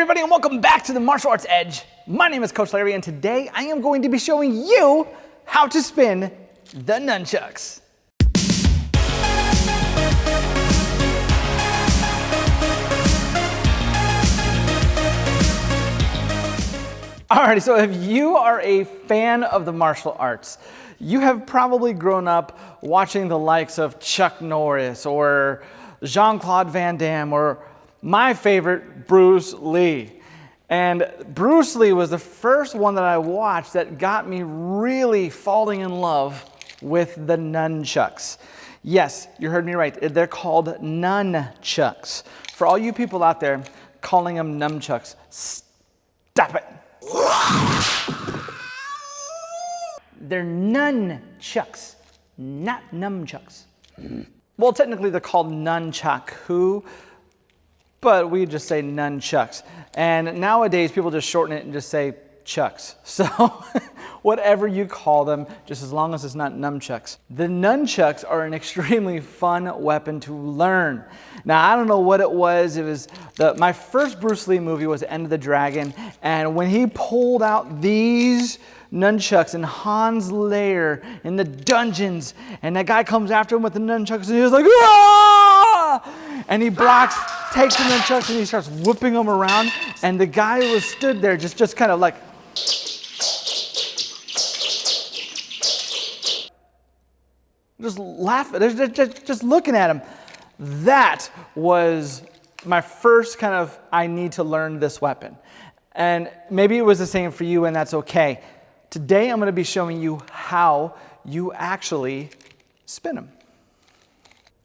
everybody, and welcome back to the Martial Arts Edge. My name is Coach Larry, and today I am going to be showing you how to spin the nunchucks. Alrighty, so if you are a fan of the martial arts, you have probably grown up watching the likes of Chuck Norris or Jean-Claude Van Damme or my favorite, Bruce Lee. And Bruce Lee was the first one that I watched that got me really falling in love with the nunchucks. Yes, you heard me right. They're called nunchucks. For all you people out there calling them nunchucks, stop it. They're nunchucks, not nunchucks. Well, technically they're called Nunchaku, but we just say nunchucks. And nowadays people just shorten it and just say chucks. So whatever you call them, just as long as it's not nunchucks. The nunchucks are an extremely fun weapon to learn. Now, I don't know what it was. It was my first Bruce Lee movie was End of the Dragon. And when he pulled out these nunchucks in Han's lair in the dungeons, and that guy comes after him with the nunchucks, and he was like, "Ah!" And he blocks, takes the nunchucks, and he starts whipping them around. And the guy was stood there just kind of like, just laughing, just looking at him. That was my first kind of, I need to learn this weapon. And maybe it was the same for you, and that's okay. Today I'm going to be showing you how you actually spin them.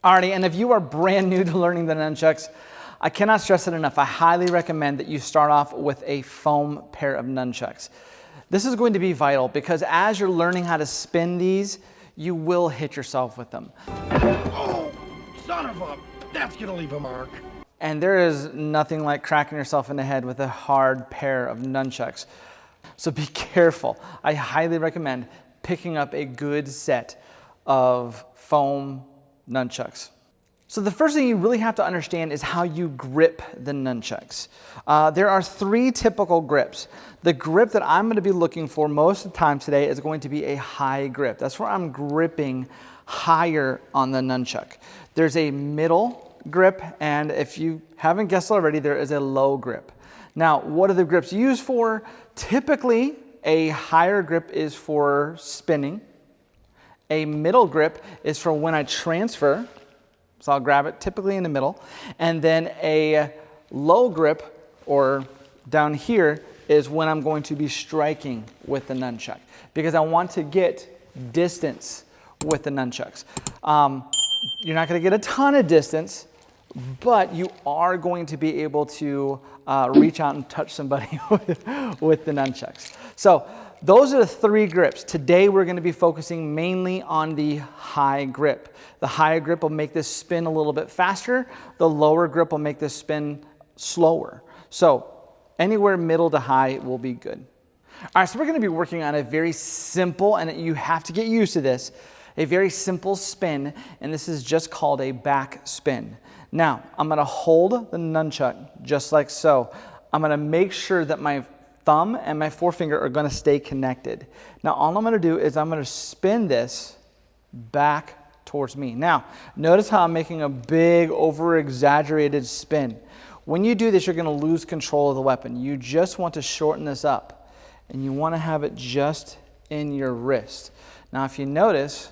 Alrighty, and if you are brand new to learning the nunchucks, I cannot stress it enough. I highly recommend that you start off with a foam pair of nunchucks. This is going to be vital because as you're learning how to spin these, you will hit yourself with them. Oh, son of a, that's gonna leave a mark. And there is nothing like cracking yourself in the head with a hard pair of nunchucks. So be careful. I highly recommend picking up a good set of foam nunchucks. So the first thing you really have to understand is how you grip the nunchucks. There are three typical grips. The grip that I'm going to be looking for most of the time today is going to be a high grip. That's where I'm gripping higher on the nunchuck. There's a middle grip, and if you haven't guessed already, there is a low grip. Now, what are the grips used for? Typically, a higher grip is for spinning. A middle grip is for when I transfer. So I'll grab it typically in the middle. And then a low grip, or down here, is when I'm going to be striking with the nunchuck, because I want to get distance with the nunchucks. You're not going to get a ton of distance, but you are going to be able to reach out and touch somebody with the nunchucks. So those are the three grips. Today we're going to be focusing mainly on the high grip. The higher grip will make this spin a little bit faster. The lower grip will make this spin slower. So anywhere middle to high will be good. All right, so we're going to be working on a very simple, and you have to get used to this, a very simple spin, and this is just called a back spin. Now, I'm going to hold the nunchuck just like so. I'm going to make sure that my thumb and my forefinger are going to stay connected. Now, all I'm going to do is I'm going to spin this back towards me. Now, notice how I'm making a big, over-exaggerated spin. When you do this, you're going to lose control of the weapon. You just want to shorten this up, and you want to have it just in your wrist. Now, if you notice,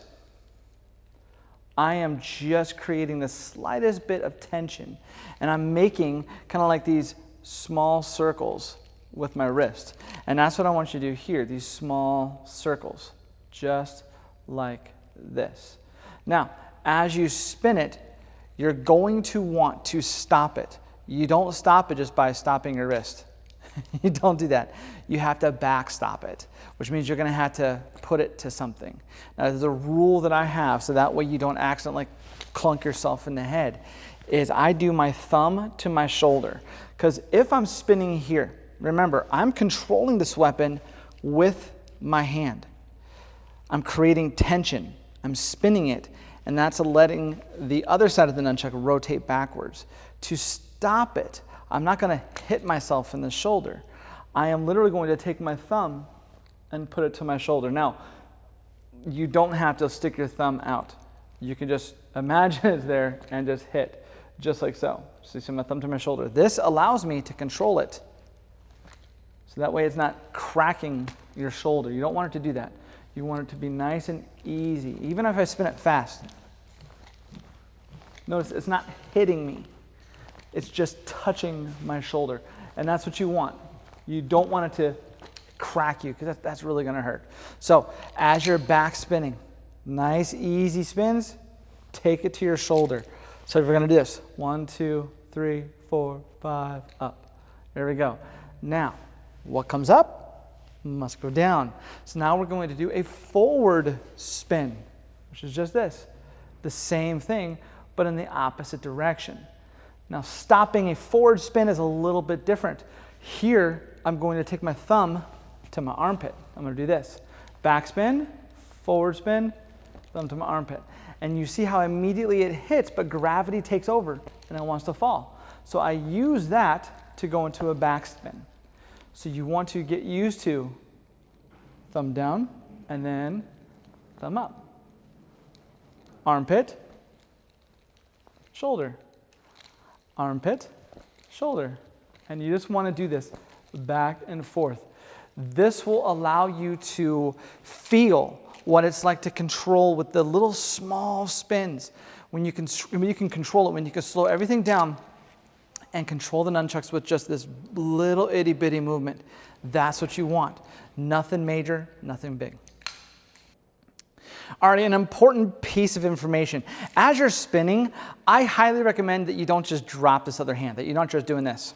I am just creating the slightest bit of tension, and I'm making kind of like these small circles with my wrist. And that's what I want you to do here, these small circles, just like this. Now, as you spin it, you're going to want to stop it. You don't stop it just by stopping your wrist. You don't do that. You have to backstop it, which means you're going to have to put it to something. Now, there's a rule that I have, so that way you don't accidentally clunk yourself in the head, is I do my thumb to my shoulder. Because if I'm spinning here, remember, I'm controlling this weapon with my hand. I'm creating tension. I'm spinning it, and that's letting the other side of the nunchuck rotate backwards. To stop it, I'm not going to hit myself in the shoulder. I am literally going to take my thumb and put it to my shoulder. Now, you don't have to stick your thumb out. You can just imagine it there and just hit, just like so. So you see my thumb to my shoulder. This allows me to control it. So that way it's not cracking your shoulder. You don't want it to do that. You want it to be nice and easy, even if I spin it fast. Notice it's not hitting me. It's just touching my shoulder. And that's what you want. You don't want it to crack you, because that's really going to hurt. So as you're back spinning, nice, easy spins, take it to your shoulder. So we're going to do this. 1, 2, 3, 4, 5, up. There we go. Now, what comes up must go down. So now we're going to do a forward spin, which is just this. The same thing, but in the opposite direction. Now, stopping a forward spin is a little bit different. Here, I'm going to take my thumb to my armpit. I'm going to do this. Back spin, forward spin, thumb to my armpit. And you see how immediately it hits, but gravity takes over and it wants to fall. So I use that to go into a back spin. So you want to get used to thumb down and then thumb up. Armpit, shoulder. Armpit, shoulder. And you just want to do this back and forth. This will allow you to feel what it's like to control with the little small spins. When you can control it, when you can slow everything down and control the nunchucks with just this little itty bitty movement. That's what you want. Nothing major, nothing big. All right, an important piece of information. As you're spinning, I highly recommend that you don't just drop this other hand, that you're not just doing this.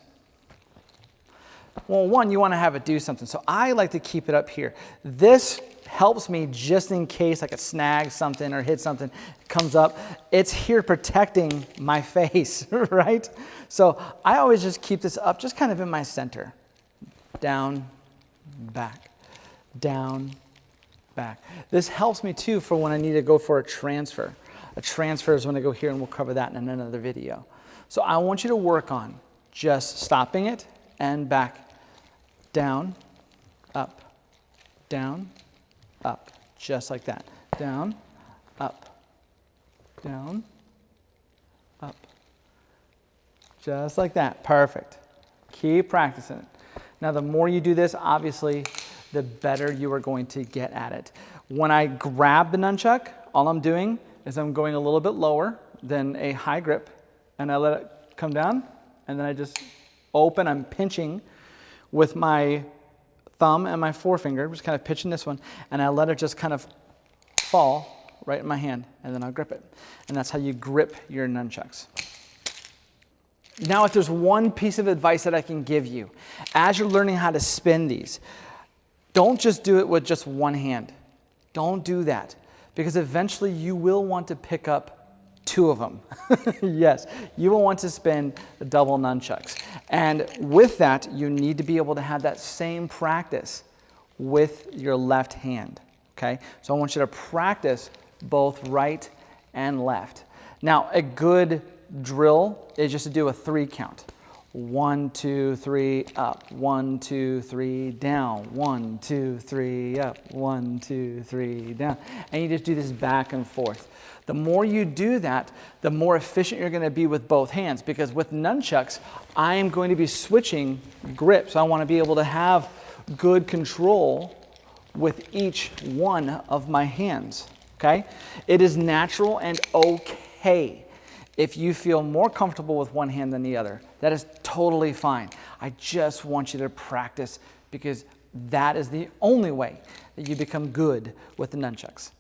Well, one, you want to have it do something. So I like to keep it up here. This helps me just in case I could snag something or hit something. It comes up. It's here protecting my face, right? So I always just keep this up just kind of in my center. Down, back, down, back. This helps me too for when I need to go for a transfer. A transfer is when I go here, and we'll cover that in another video. So I want you to work on just stopping it and back, down, up, just like that. Down, up, just like that. Perfect. Keep practicing it. Now, the more you do this, obviously, the better you are going to get at it. When I grab the nunchuck, all I'm doing is I'm going a little bit lower than a high grip, and I let it come down, and then I just open. I'm pinching with my thumb and my forefinger, just kind of pitching this one, and I let it just kind of fall right in my hand, and then I'll grip it. And that's how you grip your nunchucks. Now, if there's one piece of advice that I can give you, as you're learning how to spin these, don't just do it with just one hand. Don't do that, because eventually you will want to pick up two of them. Yes, you will want to spin the double nunchucks. And with that, you need to be able to have that same practice with your left hand, okay? So I want you to practice both right and left. Now, a good drill is just to do a 3 count. 1, 2, 3, up. 1, 2, 3, down. 1, 2, 3, up. 1, 2, 3, down. And you just do this back and forth. The more you do that, the more efficient you're going to be with both hands, because with nunchucks, I am going to be switching grips. I want to be able to have good control with each one of my hands, okay? It is natural and okay if you feel more comfortable with one hand than the other. That is totally fine. I just want you to practice, because that is the only way that you become good with the nunchucks.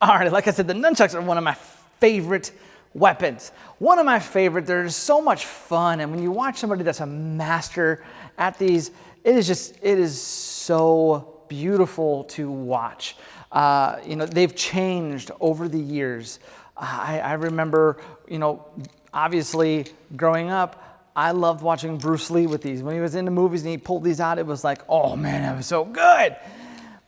All right, like I said, the nunchucks are one of my favorite weapons. One of my favorite. They're so much fun, and when you watch somebody that's a master at these, it is so beautiful to watch. You know, they've changed over the years. I remember, you know, obviously growing up, I loved watching Bruce Lee with these. When he was in the movies and he pulled these out, it was like, oh man, that was so good.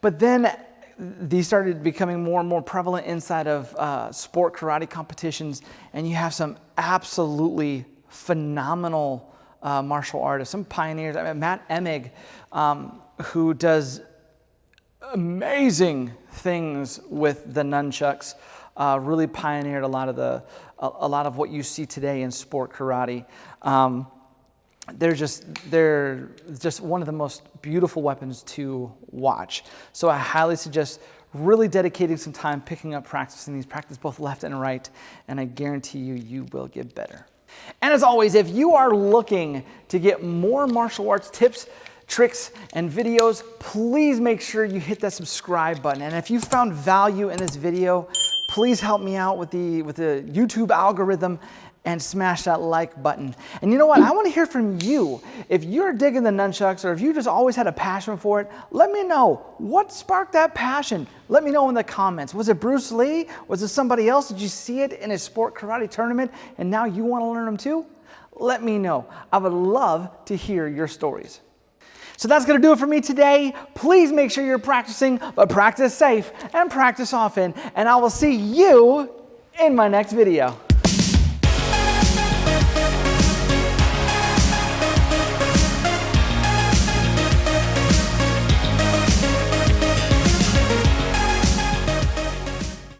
But then these started becoming more and more prevalent inside of sport karate competitions, and you have some absolutely phenomenal martial artists, some pioneers. I mean, Matt Emig, who does amazing things with the nunchucks, really pioneered a lot of what you see today in sport karate. They're just one of the most beautiful weapons to watch. So I highly suggest really dedicating some time picking up practicing these. Practice both left and right, and I guarantee you will get better. And as always, if you are looking to get more martial arts tips, tricks, and videos, please make sure you hit that subscribe button. And if you found value in this video, please help me out with the YouTube algorithm and smash that like button. And you know what? I want to hear from you. If you're digging the nunchucks, or if you just always had a passion for it, let me know. What sparked that passion? Let me know in the comments. Was it Bruce Lee? Was it somebody else? Did you see it in a sport karate tournament and now you want to learn them too? Let me know. I would love to hear your stories. So that's going to do it for me today. Please make sure you're practicing, but practice safe and practice often. And I will see you in my next video.